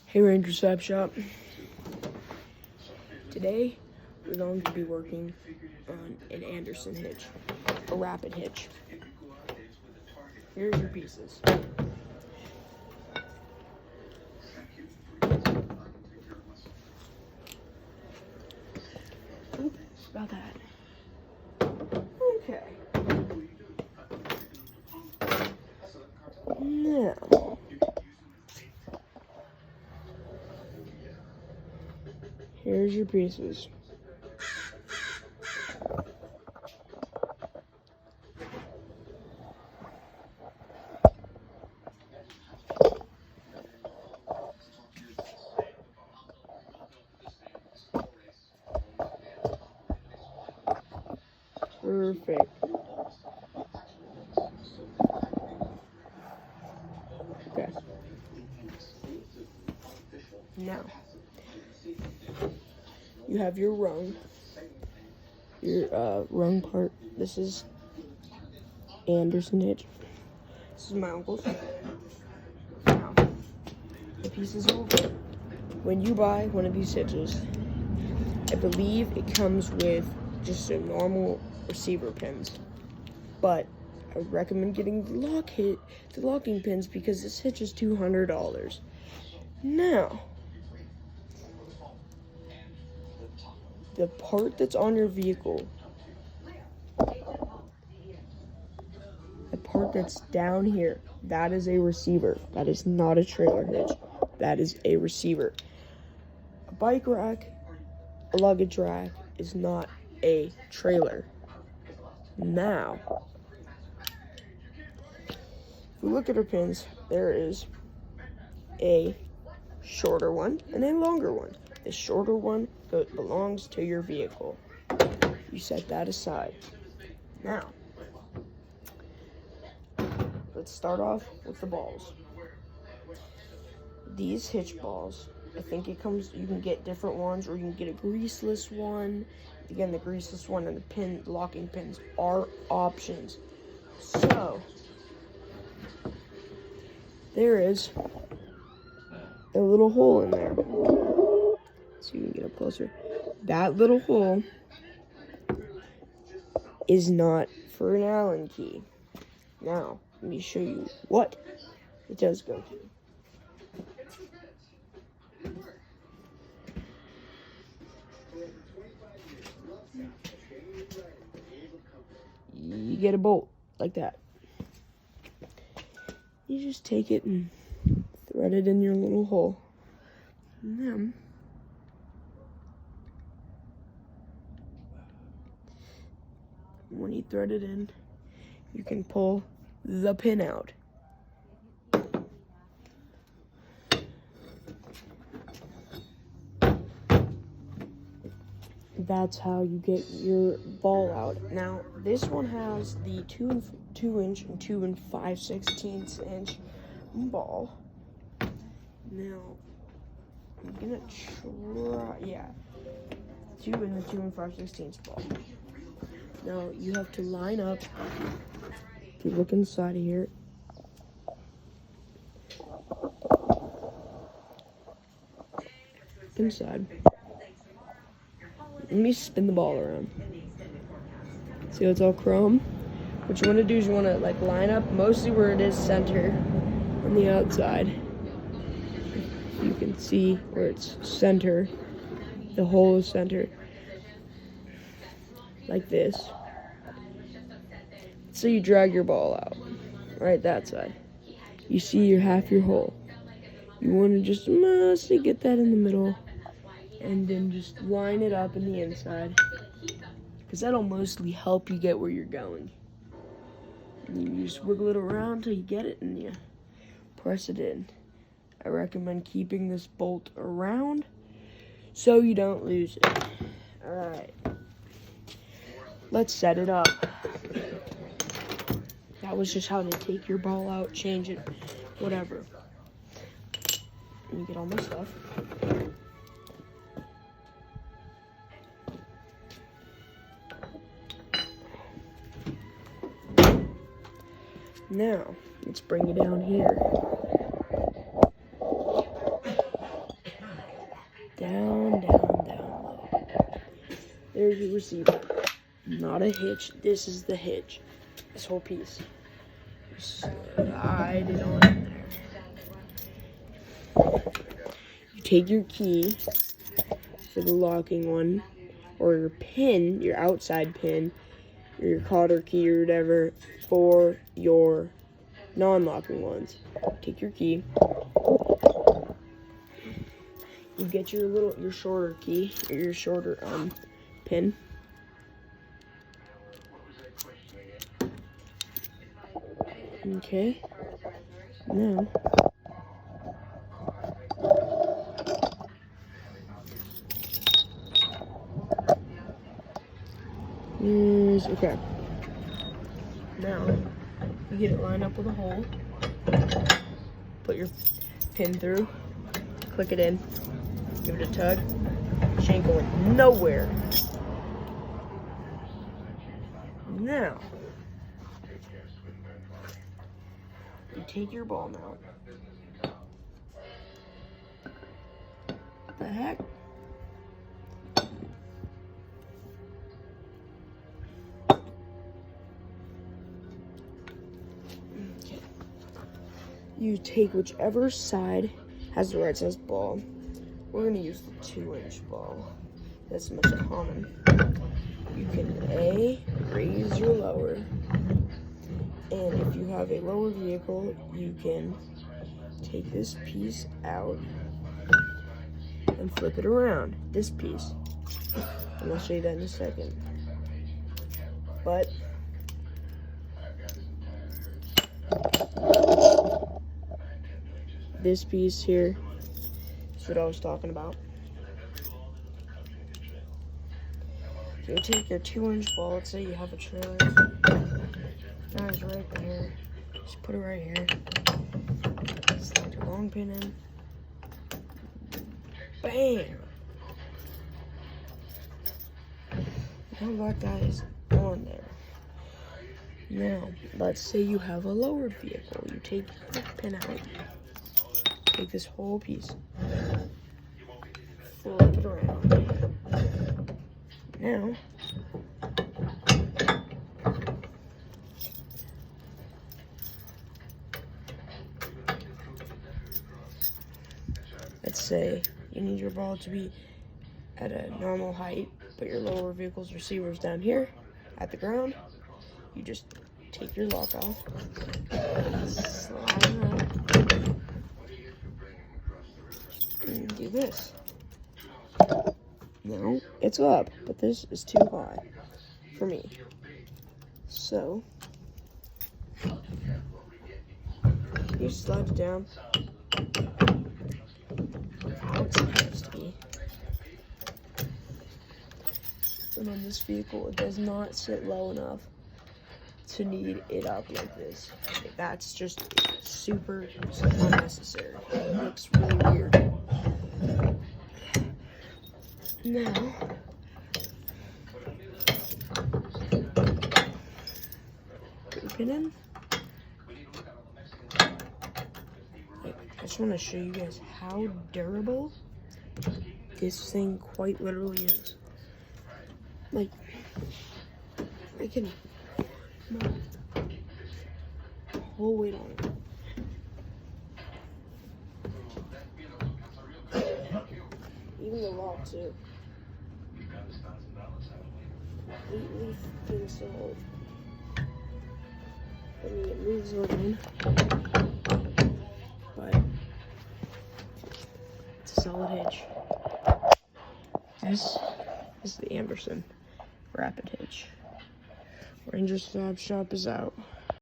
Hey Ranger Sap Shop. Today we're going to be working on an Andersen hitch, a rapid hitch. Here's your pieces. Oops, about that. Okay. Now, here's your pieces. Perfect. Okay. Now, you have your rung. Your rung part. This is Andersen hitch. This is my uncle's. Now, the pieces over. When you buy one of these hitches, I believe it comes with just a normal receiver pins, but I would recommend getting the locking pins because this hitch is $200. Now, the part that's on your vehicle, the part that's down here, that is a receiver. That is not a trailer hitch. That is a receiver. A bike rack, a luggage rack is not a trailer. Now, if we look at our pins, there is a shorter one and a longer one. The shorter one belongs to your vehicle. You set that aside. Now, let's start off with the balls. These hitch balls, I think you can get different ones, or you can get a greaseless one. Again, the greaseless one and the locking pins are options. So, there is a little hole in there. So you can get up closer. That little hole is not for an Allen key. Now, let me show you what it does go to. You get a bolt like that. You just take it and thread it in your little hole. And then when you thread it in, you can pull the pin out. That's how you get your ball out. Now, this one has the 2-inch and 2 5/16 ball. Now, I'm gonna try, 2 and the 2 5/16 ball. Now, you have to line up. If you look inside of here, inside. Let me spin the ball around. See how it's all chrome? What you want to do is you want to line up mostly where it is center on the outside. You can see where it's center. The hole is center. Like this. So you drag your ball out. Right that side. You see half your hole. You want to just mostly get that in the middle. And then just line it up in the inside, because that'll mostly help you get where you're going. And you just wiggle it around till you get it and you press it in. I recommend keeping this bolt around so you don't lose it. Alright, let's set it up. That was just how to take your ball out, change it, whatever. Let me get all my stuff. Now, let's bring it down here. Down, down, down low. There's your receiver. Not a hitch. This is the hitch. This whole piece. Slide it on in there. You take your key for the locking one, or your pin, your outside pin, or your cotter key or whatever for your non-locking ones. Take your key. You get your shorter key, or your shorter pin. Okay. Now okay. Now you get it lined up with a hole. Put your pin through. Click it in. Give it a tug. She ain't going nowhere. Now you take your ball now. What the heck? Okay. You take whichever side has the right size ball. We're gonna use the 2-inch ball. That's the most common. You can A, raise or lower. And if you have a lower vehicle, you can take this piece out and flip it around. This piece. And I'll show you that in a second. But this piece here is what I was talking about. You take your 2-inch ball, let's say you have a trailer. That is right there. Just put it right here. Slide your long pin in. Bam! Now that is on there. Now, let's say you have a lower vehicle. You take your pin out. Take this whole piece. Flip it around. Now, let's say you need your ball to be at a normal height, but your lower vehicle's receiver is down here at the ground. You just take your lock off, slide it around, and do this. Now, it's up, but this is too high for me. So, you slide it down how it's supposed to be. And on this vehicle, it does not sit low enough to need it up like this. That's just super unnecessary. It looks really weird. Now, put your pin in. I just want to show you guys how durable this thing quite literally is. Like, I can put the whole weight on it. Even the lock too. Completely freaking solid. I mean, it moves around, but it's a solid hitch. This is the Andersen rapid hitch. Ranger Fab Shop is out.